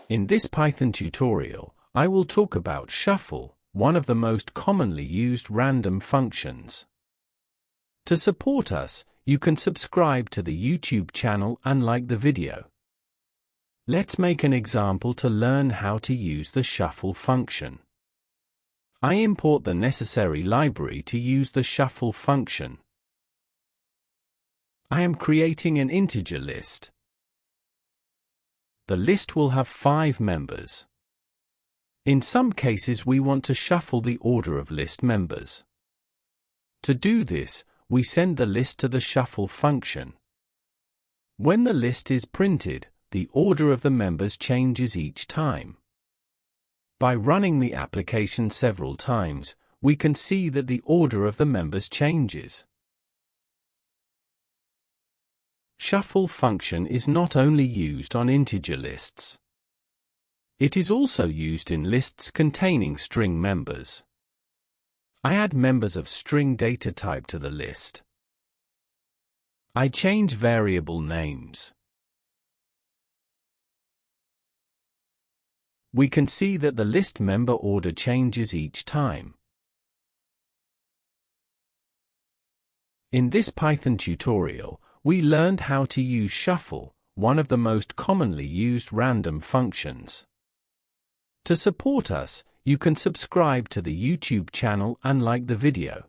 In this Python tutorial, I will talk about shuffle, one of the most commonly used random functions. To support us, you can subscribe to the YouTube channel and like the video. Let's make an example to learn how to use the shuffle function. I import the necessary library to use the shuffle function. I am creating an integer list. The list will have 5 members. In some cases, we want to shuffle the order of list members. To do this, we send the list to the shuffle function. When the list is printed, the order of the members changes each time. By running the application several times, we can see that the order of the members changes. Shuffle function is not only used on integer lists. It is also used in lists containing string members. I add members of string data type to the list. I change variable names. We can see that the list member order changes each time. In this Python tutorial, we learned how to use shuffle, one of the most commonly used random functions. To support us, you can subscribe to the YouTube channel and like the video.